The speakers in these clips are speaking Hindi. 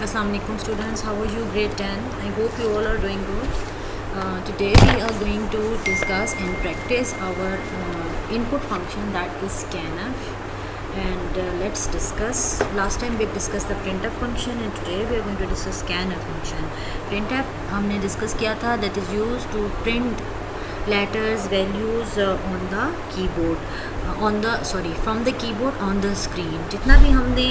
Assalamualaikum students, how are you? Grade 10. I hope you all are doing good. Today we are going to discuss and practice our input function, that is scanf. And let's discuss. Last time we discussed the printf function and today we are going to discuss scanf function. Printf हमने discuss किया था, that is used to print letters, values on the keyboard, from the keyboard on the screen. जितना भी हमने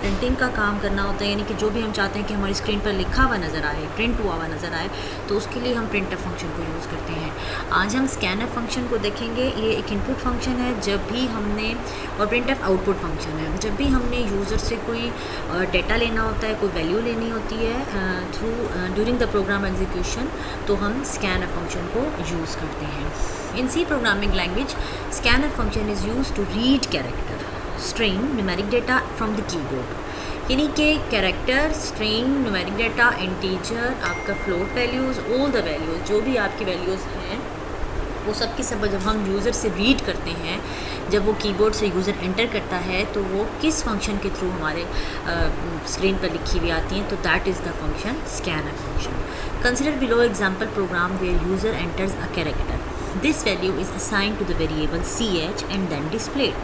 प्रिंटिंग का काम करना होता है, यानी कि जो भी हम चाहते हैं कि हमारी स्क्रीन पर लिखा हुआ नज़र आए, प्रिंट हुआ हुआ नज़र आए, तो उसके लिए हम प्रिंटफ फंक्शन को यूज़ करते हैं. आज हम स्कैनफ फंक्शन को देखेंगे. ये एक इनपुट फंक्शन है जब भी हमने, और प्रिंटफ आउटपुट फंक्शन है जब भी हमने यूज़र से कोई डेटा लेना होता है, कोई वैल्यू लेनी होती है through during the program execution, तो हम स्कैनफ फंक्शन को यूज़ करते हैं. In C programming language, scanf function is used to read character, string, numeric data from the keyboard. यानी कि character, string, numeric data, integer, आपका float values, all the values, जो भी आपकी वैल्यूज़ हैं वो सब की सब जब हम यूज़र से रीड करते हैं, जब वो कीबोर्ड से यूज़र एंटर करता है तो वो किस फंक्शन के थ्रू हमारे स्क्रीन पर लिखी हुई आती हैं, तो that is the function scanf function. Consider below example program where user enters a character. This value is assigned to the variable CH and then displayed.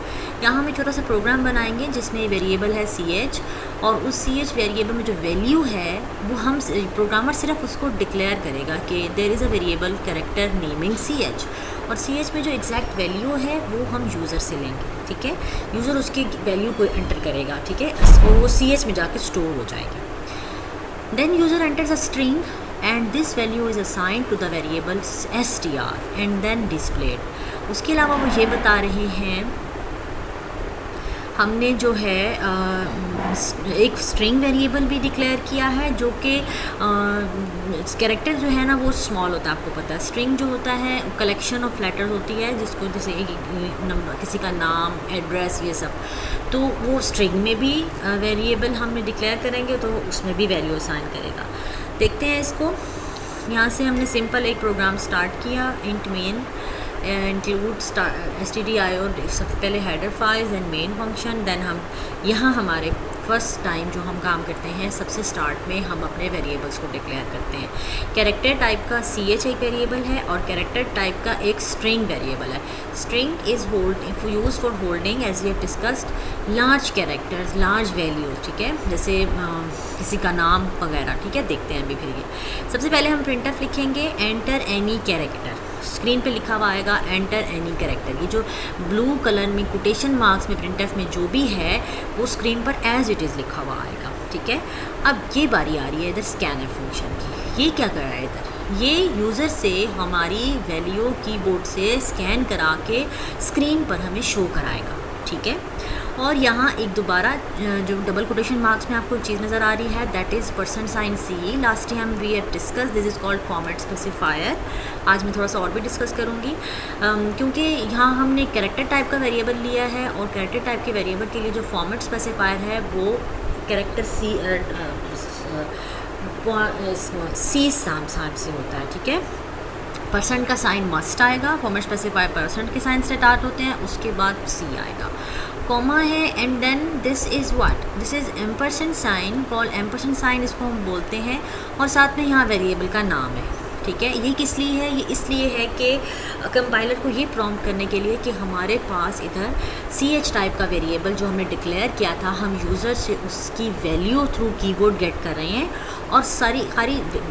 यहाँ हम एक छोटा सा प्रोग्राम बनाएंगे जिसमें वेरिएबल है CH, और उस CH वेरिएबल में जो वैल्यू है वो हम प्रोग्रामर सिर्फ उसको डिक्लेयर करेगा कि there is a variable character naming CH, और CH में जो एग्जैक्ट वैल्यू है वो हम यूज़र से लेंगे. ठीक है, यूज़र उसकी वैल्यू को एंटर करेगा. ठीक है, वो CH में जाके स्टोर हो जाएगी. Then user enters a string and this value is assigned to the variable str and then displayed. उसके अलावा वो ये बता रहे हैं, हमने जो है एक स्ट्रिंग वेरिएबल भी डिक्लेयर किया है जो कि कैरेक्टर जो है ना वो स्मॉल होता है. आपको पता है स्ट्रिंग जो होता है कलेक्शन ऑफ लेटर्स होती है, जिसको जैसे नंबर, किसी का नाम, एड्रेस, ये सब, तो वो स्ट्रिंग में भी वेरिएबल हमने डिक्लेयर करेंगे तो उसमें भी वैल्यू असाइन करेगा. देखते हैं इसको. यहाँ से हमने सिंपल एक प्रोग्राम स्टार्ट किया, इंट मेन इंक्लूड stdio, सबसे पहले header files and main function. Then हम यहाँ हमारे फर्स्ट टाइम जो हम काम करते हैं, सबसे स्टार्ट में हम अपने वेरिएबल्स को डिक्लेयर करते हैं. कैरेक्टर टाइप का CH एक वेरिएबल है और कैरेक्टर टाइप का एक स्ट्रिंग वेरिएबल है. String is use for holding, as we have discussed, large characters, large values. ठीक है, जैसे किसी का नाम वगैरह. ठीक है, देखते हैं अभी फिर ये. सबसे पहले हम प्रिंटफ लिखेंगे, एंटर एनी कैरेक्टर. स्क्रीन पे लिखा हुआ आएगा एंटर एनी कैरेक्टर. ये जो ब्लू कलर में कोटेशन मार्क्स में प्रिंटफ में जो भी है वो स्क्रीन पर एज इट इज़ लिखा हुआ आएगा. ठीक है, अब ये बारी आ रही है इधर स्कैनफ फंक्शन की. ये क्या कर रहा है इधर, ये यूज़र से हमारी वैल्यू कीबोर्ड से स्कैन करा के स्क्रीन पर हमें शो कराएगा. ठीक है, और यहाँ एक दोबारा जो डबल कोटेशन मार्क्स में आपको एक चीज़ नज़र आ रही है, that is %C. Last time we have discuss, this is called format specifier. आज मैं थोड़ा सा और भी डिस्कस करूँगी, क्योंकि यहाँ हमने कैरेक्टर टाइप का वेरिएबल लिया है और कैरेक्टर टाइप के वेरिएबल के लिए जो फॉर्मेट स्पेसिफायर है वो कैरेक्टर C साम से होता है. ठीक है, % का साइन मस्ट आएगा, फॉर्मेट स्पेसिफायर % के साइन से स्टार्ट होते हैं, उसके बाद C आएगा, कॉमा है, and then this is what, this is ampersand sign, called ampersand sign इसको हम बोलते हैं, और साथ में यहाँ वेरिएबल का नाम है. ठीक है, ये किस लिए है, ये इसलिए है कि कंपाइलर को ये प्रॉम्प्ट करने के लिए कि हमारे पास इधर CH टाइप का वेरिएबल जो हमने डिक्लेयर किया था, हम यूज़र से उसकी वैल्यू थ्रू कीबोर्ड गेट कर रहे हैं, और सारी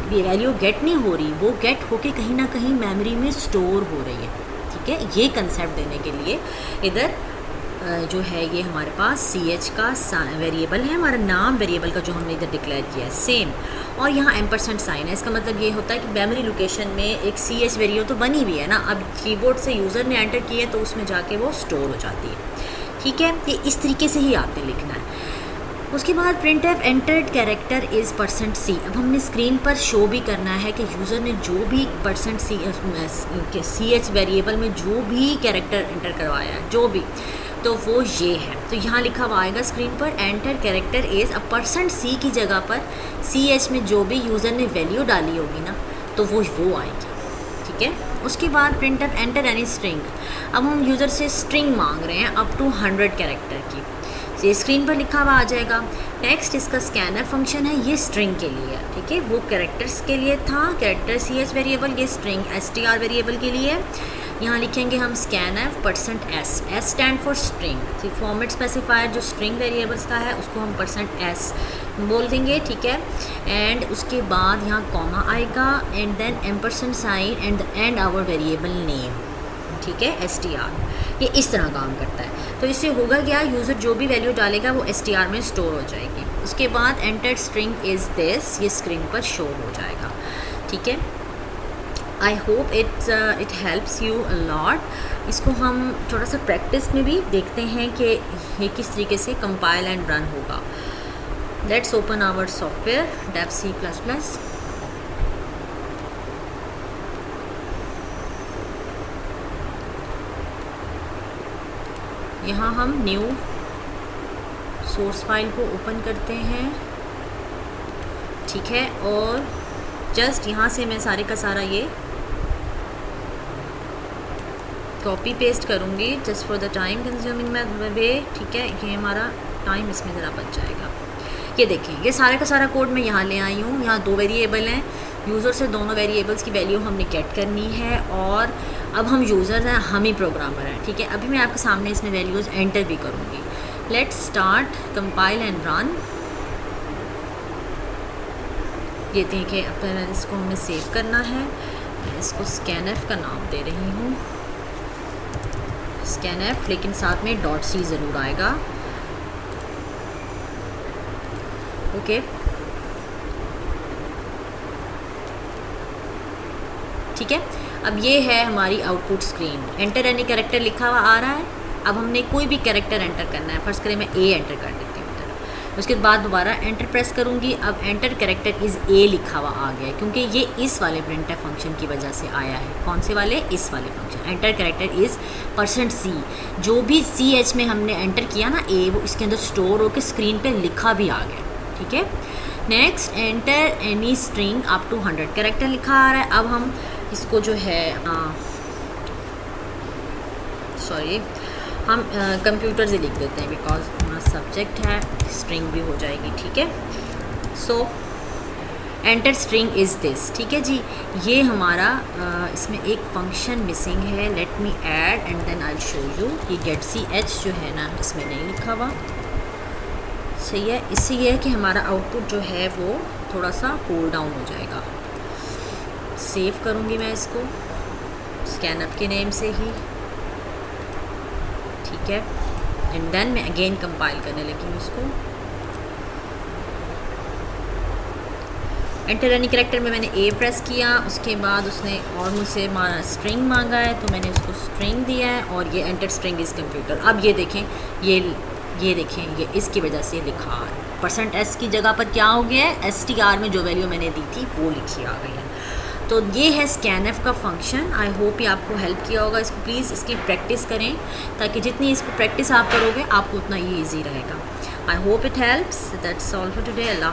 वैल्यू गेट नहीं हो रही, वो गेट होके कहीं ना कहीं मेमोरी में स्टोर हो रही है. ठीक है, ये कंसेप्ट देने के लिए इधर जो है ये हमारे पास CH का वेरिएबल है, हमारा नाम वेरिएबल का जो हमने इधर डिक्लेयर किया है सेम, और यहाँ एम्परसेंट साइन है. इसका मतलब ये होता है कि मेमोरी लोकेशन में एक CH वेरिएबल तो बनी हुई है ना, अब कीबोर्ड से यूज़र ने एंटर किया है तो उसमें जाके वो स्टोर हो जाती है. ठीक है, ये इस तरीके से ही आपने लिखना है. उसके बाद printf entered character is %C. अब हमने स्क्रीन पर शो भी करना है कि यूज़र ने जो भी CH वेरिएबल में जो भी कैरेक्टर एंटर करवाया है, जो भी, तो वो ये है. तो यहाँ लिखा हुआ आएगा स्क्रीन पर, enter character is a %C की जगह पर CH में जो भी यूज़र ने वैल्यू डाली होगी ना, तो वो आएगी. ठीक है, उसके बाद प्रिंटफ एंटर एनी स्ट्रिंग. अब हम यूज़र से स्ट्रिंग मांग रहे हैं अप टू 100 कैरेक्टर की. ये स्क्रीन पर लिखा हुआ आ जाएगा। नेक्स्ट इसका स्कैनर फंक्शन है, ये स्ट्रिंग के लिए है, ठीक है, वो कैरेक्टर्स के लिए था, कैरेक्टर ch वेरिएबल, ये स्ट्रिंग str वेरिएबल के लिए। यहाँ लिखेंगे हम scanf %s, s stand for string, ठीक, फॉर्मेट स्पेसिफायर जो स्ट्रिंग वेरिएबल्स का है उसको हम %s बोल देंगे, ठीक है। एंड उसके बाद यहाँ कॉमा आएगा and then ampersand sign and and our variable name, ठीक है, str। ये इस तरह काम करता है। तो इससे होगा क्या, यूज़र जो भी वैल्यू डालेगा वो str में स्टोर हो जाएगी। उसके बाद एंटर स्ट्रिंग इज़ दिस, ये स्क्रीन पर शो हो जाएगा, ठीक है। I hope it helps you a lot. इसको हम थोड़ा सा प्रैक्टिस में भी देखते हैं कि ये किस तरीके से कंपाइल एंड रन होगा। Let's open our software Dev C++। यहाँ हम न्यू सोर्स फाइल को ओपन करते हैं, ठीक है, और जस्ट यहाँ से मैं सारे का सारा ये कॉपी पेस्ट करूँगी just for the time consuming way, ठीक है, ये हमारा टाइम इसमें ज़रा बच जाएगा। ये देखें, ये सारे का सारा कोड मैं यहाँ ले आई हूँ। यहाँ 2 वेरिएबल हैं, यूज़र से दोनों वेरिएबल्स की वैल्यू हमने गेट करनी है और अब हम यूज़र हैं, हम ही प्रोग्रामर हैं, ठीक है। अभी मैं आपके सामने इसमें वैल्यूज़ एंटर भी करूँगी। Let's start compile and run. ये देखें, अब पहले इसको हमें सेव करना है। मैं इसको scanf का नाम दे रही हूँ, scanf, लेकिन साथ में .c ज़रूर आएगा, ओके, ठीक है। अब ये है हमारी output screen, enter any character लिखा हुआ आ रहा है। अब हमने कोई भी कैरेक्टर एंटर करना है, फर्स्ट करें मैं ए एंटर कर देती हूँ, उसके बाद दोबारा एंटर प्रेस करूँगी। अब एंटर कैरेक्टर इज़ ए लिखा हुआ आ गया है, क्योंकि ये इस वाले printf फंक्शन की वजह से आया है। कौन से वाले? इस वाले function. Enter character is %c, जो भी ch में हमने एंटर किया ना ए, वो इसके अंदर स्टोर होकर स्क्रीन पे लिखा भी आ गया, ठीक है। Next enter any string up to 100 character लिखा आ रहा है। अब हम इसको जो है हम कंप्यूटर से लिख देते हैं, बिकॉज हमारा सब्जेक्ट है, स्ट्रिंग भी हो जाएगी, ठीक है। So enter string is this, ठीक है जी। ये हमारा इसमें एक फंक्शन मिसिंग है, let me add and then I show you. ये गेट ch जो है ना, इसमें नहीं लिखा हुआ, सही है। इससे ये है कि हमारा आउटपुट जो है वो थोड़ा सा होल्ड डाउन हो जाएगा। सेव करूँगी मैं इसको scanf के नेम से ही, ठीक है, एंड देन मैं अगेन कंपाइल करने लगी हूँ इसको। एंटर एनी कैरेक्टर में मैंने ए प्रेस किया, उसके बाद उसने और मुझसे स्ट्रिंग मांगा है तो मैंने उसको स्ट्रिंग दिया है, और ये एंटर स्ट्रिंग इज़ कंप्यूटर। अब ये देखें, ये देखें, ये इसकी वजह से लिखा है। %s की जगह पर क्या हो गया है, str में जो वैल्यू मैंने दी थी वो लिखी आ गई है। तो ये है scanf का फंक्शन। आई होप ये आपको हेल्प किया होगा। इसको प्लीज़ इसकी प्रैक्टिस करें, ताकि जितनी इसको प्रैक्टिस आप करोगे आपको उतना ही ईजी रहेगा। I hope it helps. That's all for today. Allah.